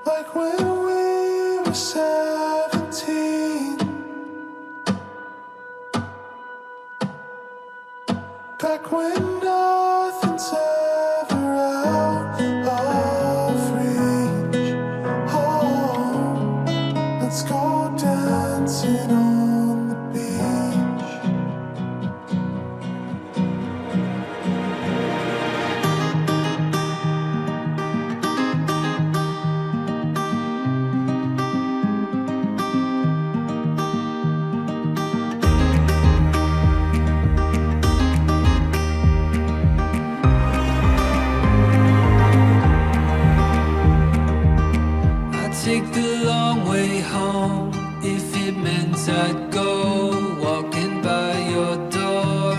Like when we were 17, back when nothing's ever out of reach. Oh, let's go dancing on the beach. Take the long way home if it meant I'd go walking by your door.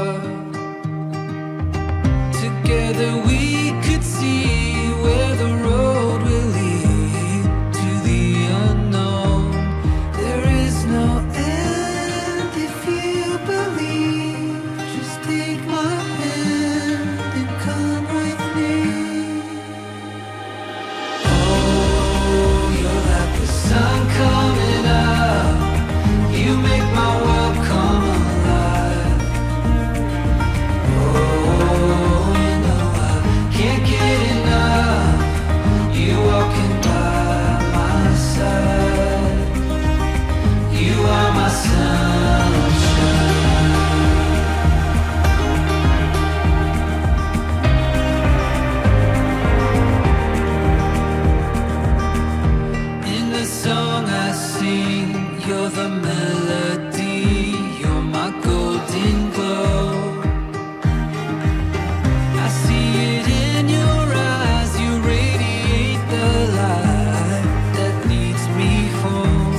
Together we could see where the road will lead to the unknown. There is no end if you believe. Just take my hand and come with me. Sun coming up, you make my world come alive. Oh, you know I can't get enough. You walking by my side. You are my sunshine. Song I sing, you're the melody, you're my golden glow. I see it in your eyes, you radiate the light that leads me home.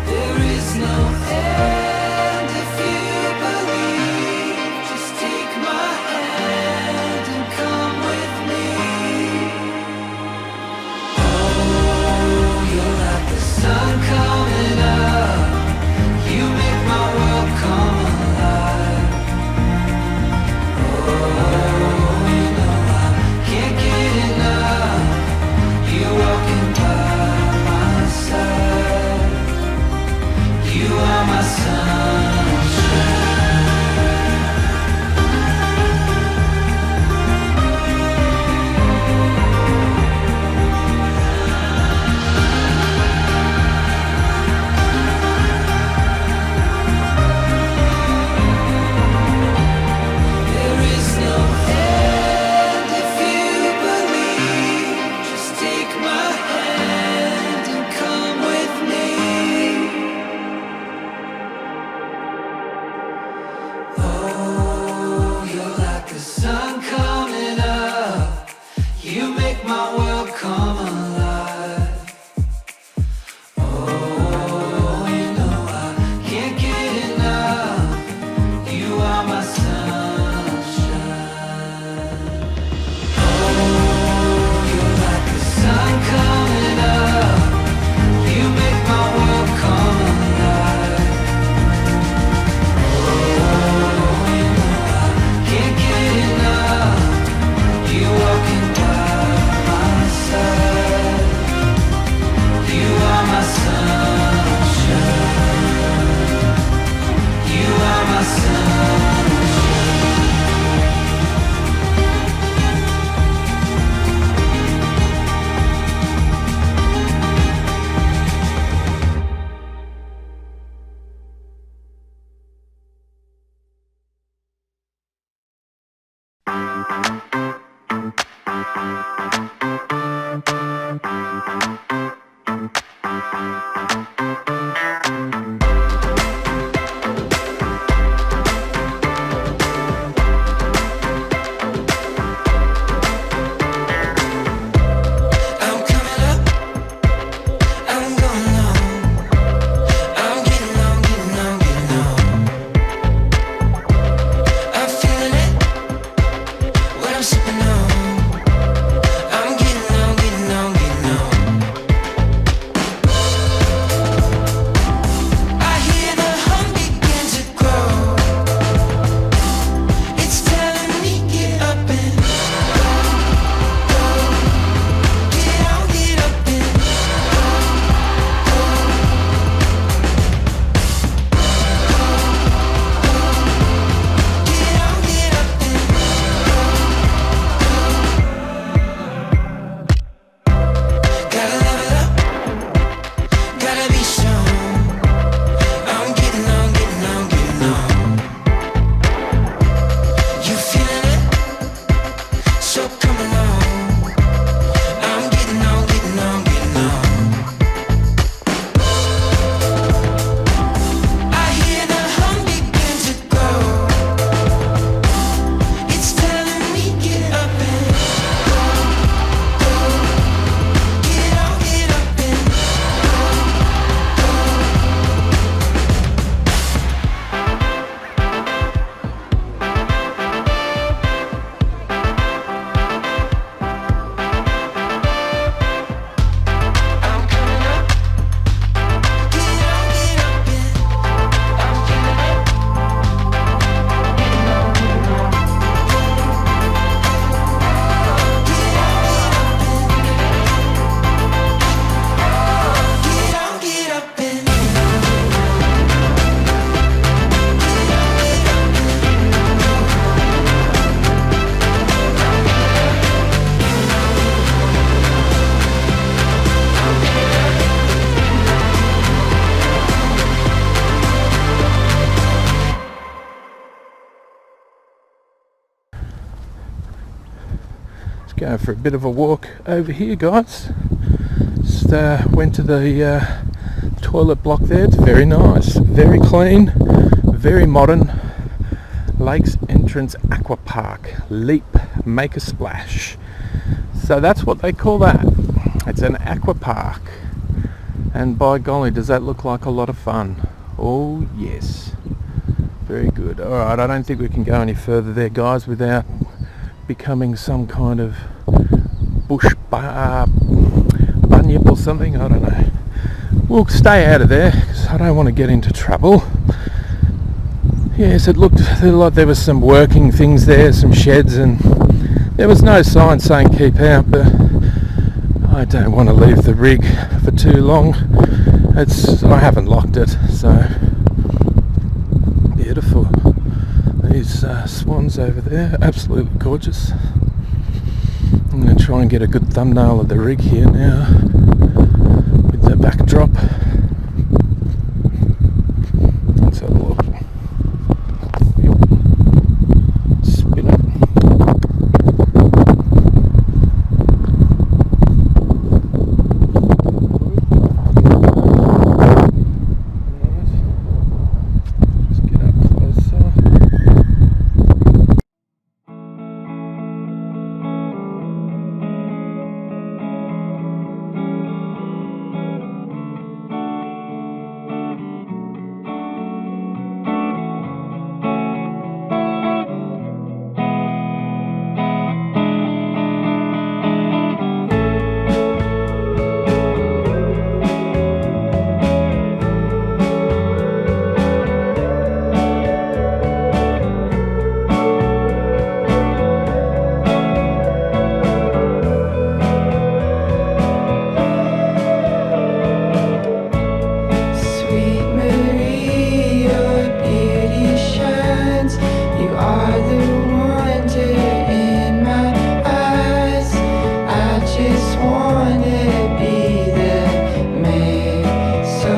There is no end if you believe. Just take my hand and come with me. Oh, you're like the sun coming up, go for a bit of a walk over here, guys. Just went to the toilet block there. It's very nice, very clean, very modern. Lakes Entrance Aqua Park. Leap, make a splash. So that's what they call that. It's an aqua park. And by golly, does that look like a lot of fun? Oh yes. Very good. Alright, I don't think we can go any further there, guys, without becoming some kind of bush bunyip or something. I don't know. We'll stay out of there because I don't want to get into trouble. Yes, it looked like there was some working things there, some sheds, and there was no sign saying keep out, but I don't want to leave the rig for too long. I haven't locked it, so beautiful. These swans over there, absolutely gorgeous. I'm going to try and get a good thumbnail of the rig here now with the backdrop. Let's have a look. Spin it. Let's get up closer. Sweet Marie, your beauty shines. You are the wonder in my eyes. I just wanna be the man. So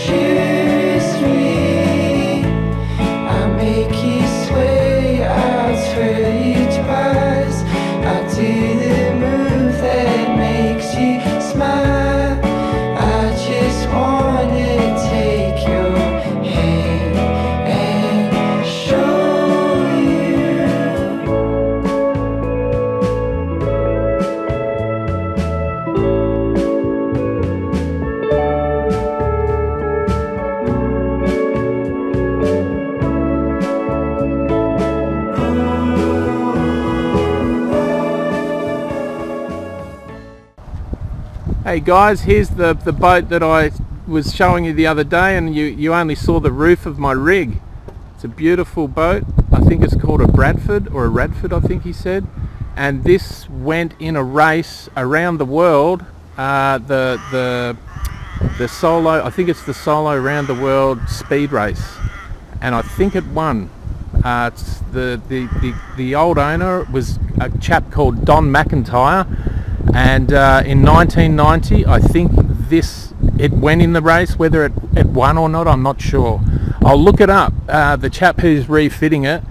choose me. I'll make you sway, I'll twirl you twice. I'll do the move that makes you smile. I just wanna take your hand and show you. Hey guys, here's the boat that I was showing you the other day, and you only saw the roof of my rig. It's a beautiful boat. I think it's called a Bradford or a Radford, I think he said. And this went in a race around the world. The solo, I think it's the solo around the world speed race, and I think it won. It's the old owner was a chap called Don McIntyre. And in 1990, I think it went in the race. Whether it won or not, I'm not sure. I'll look it up. The chap who's refitting it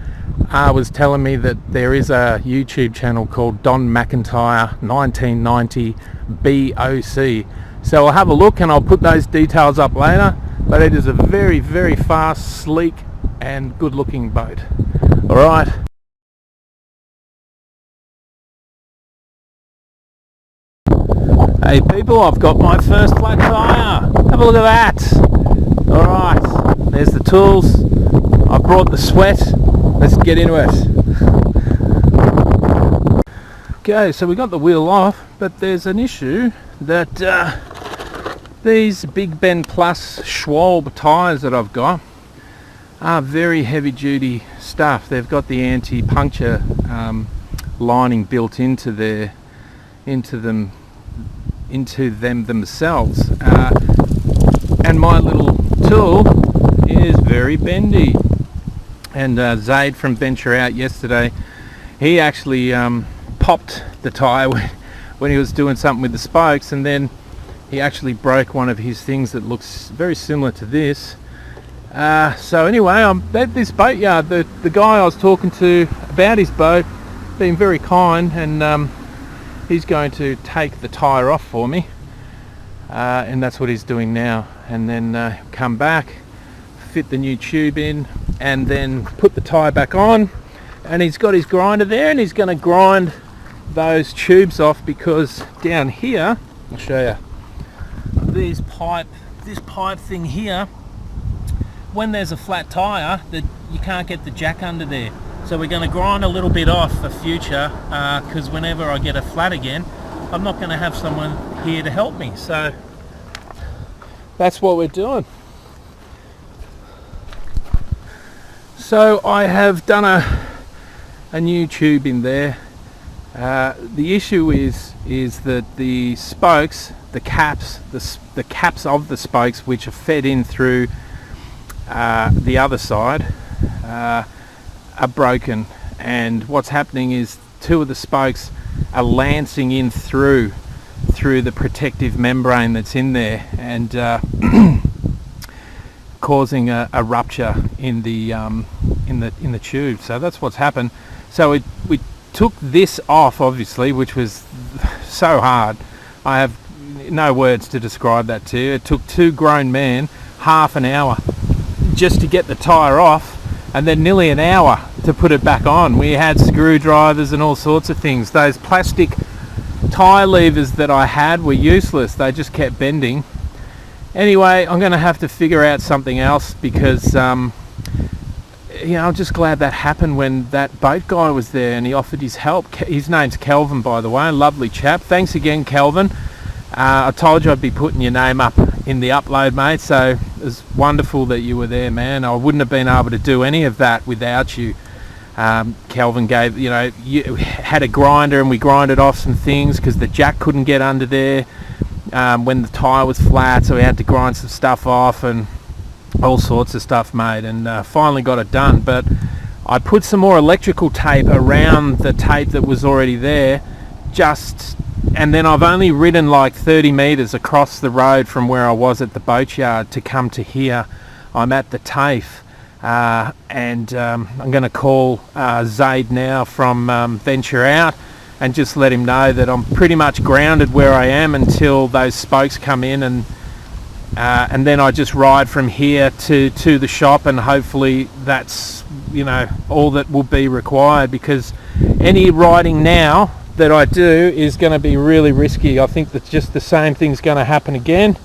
was telling me that there is a YouTube channel called Don McIntyre 1990 BOC. So I'll have a look and I'll put those details up later. But it is a very, very fast, sleek and good looking boat. Alright. Hey people, I've got my first flat tyre. Have a look at that. Alright, there's the tools. I brought the sweat. Let's get into it. Okay, so we got the wheel off, but there's an issue that these Big Ben Plus Schwalbe tyres that I've got are very heavy duty stuff. They've got the anti-puncture lining built into them themselves, and my little tool is very bendy. And Zaid from Venture Out yesterday, he actually popped the tyre when he was doing something with the spokes, and then he actually broke one of his things that looks very similar to this. So anyway, I'm at this boatyard. The guy I was talking to about his boat, being very kind, and he's going to take the tyre off for me, and that's what he's doing now, and then come back, fit the new tube in, and then put the tyre back on. And he's got his grinder there, and he's going to grind those tubes off, because down here, I'll show you, this pipe thing here, when there's a flat tyre, that you can't get the jack under there. So we're going to grind a little bit off for future, because whenever I get a flat again, I'm not going to have someone here to help me. So that's what we're doing. So I have done a new tube in there. The issue is that the spokes, the caps of the spokes, which are fed in through the other side, are broken, and what's happening is two of the spokes are lancing in through the protective membrane that's in there, and causing a rupture in the tube. So that's what's happened. So we took this off, obviously, which was so hard. I have no words to describe that to you. It took two grown men half an hour just to get the tyre off, and then nearly an hour to put it back on. We had screwdrivers and all sorts of things. Those plastic tyre levers that I had were useless. They just kept bending. Anyway, I'm going to have to figure out something else, because I'm just glad that happened when that boat guy was there and he offered his help. His name's Kelvin, by the way, lovely chap. Thanks again, Kelvin. I told you I'd be putting your name up in the upload, mate, so it was wonderful that you were there, man. I wouldn't have been able to do any of that without you. Kelvin gave, you had a grinder, and we grinded off some things because the jack couldn't get under there when the tyre was flat, so we had to grind some stuff off and all sorts of stuff, mate, and finally got it done. But I put some more electrical tape around the tape that was already there, and then I've only ridden like 30 metres across the road from where I was at the boatyard to come to here. I'm at the TAFE, and I'm going to call Zaid now from Venture Out and just let him know that I'm pretty much grounded where I am until those spokes come in, and then I just ride from here to the shop, and hopefully that's all that will be required, because any riding now that I do is going to be really risky. I think that just the same thing's going to happen again,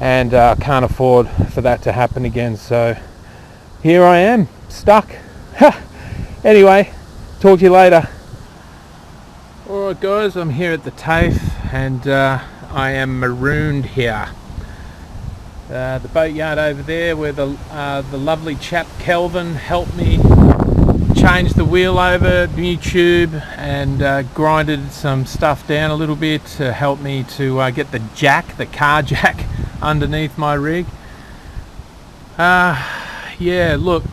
and I can't afford for that to happen again. So here I am, stuck. Anyway, talk to you later. Alright guys, I'm here at the TAFE, and I am marooned here. The boatyard over there, where the lovely chap Kelvin helped me change the wheel over, new tube, and grinded some stuff down a little bit to help me to get the car jack underneath my rig. Yeah, look,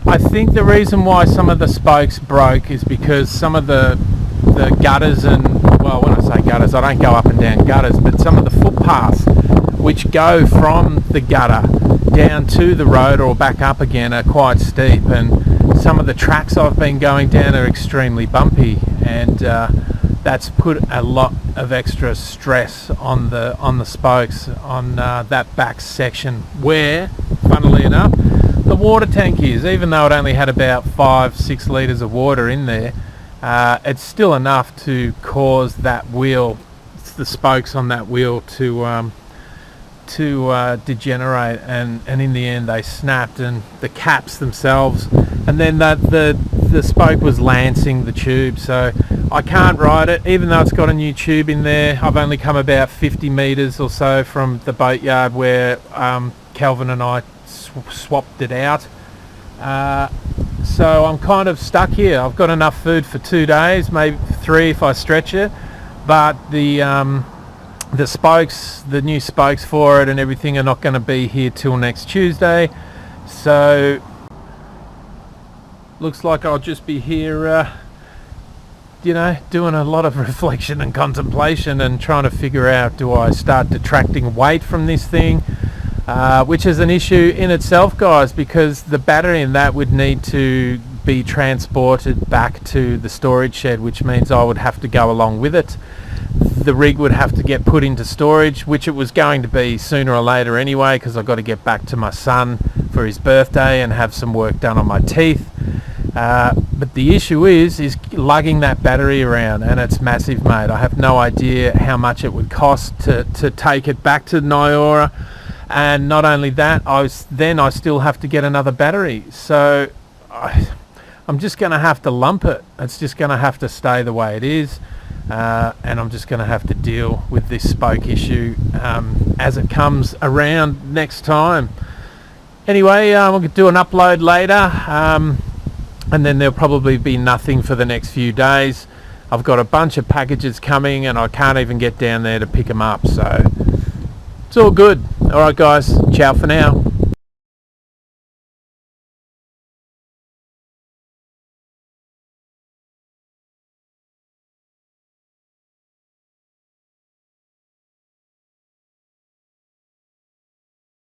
I think the reason why some of the spokes broke is because some of the gutters, and well, when I say gutters, I don't go up and down gutters, but some of the footpaths which go from the gutter down to the road or back up again are quite steep, and some of the tracks I've been going down are extremely bumpy, and that's put a lot of extra stress on the spokes on that back section, where, funnily enough, the water tank is. Even though it only had about 5-6 litres of water in there, it's still enough to cause that wheel, the spokes on that wheel, to degenerate, and in the end they snapped, and the caps themselves, and then the spoke was lancing the tube, so I can't ride it, even though it's got a new tube in there. I've only come about 50 metres or so from the boatyard where Kelvin and I swapped it out, so I'm kind of stuck here. I've got enough food for 2 days, maybe 3 if I stretch it, but the spokes, the new spokes for it and everything, are not going to be here till next Tuesday, so looks like I'll just be here doing a lot of reflection and contemplation, and trying to figure out, do I start detracting weight from this thing, which is an issue in itself, guys, because the battery in that would need to be transported back to the storage shed, which means I would have to go along with it. The rig would have to get put into storage, which it was going to be sooner or later anyway, because I've got to get back to my son for his birthday and have some work done on my teeth. But the issue is lugging that battery around, and it's massive, mate. I have no idea how much it would cost to take it back to Nyora, and not only that, I still have to get another battery. So I'm just going to have to lump it. It's just going to have to stay the way it is. And I'm just going to have to deal with this spoke issue as it comes around next time. Anyway, we'll do an upload later, and then there'll probably be nothing for the next few days. I've got a bunch of packages coming and I can't even get down there to pick them up, so it's all good. Alright guys, ciao for now.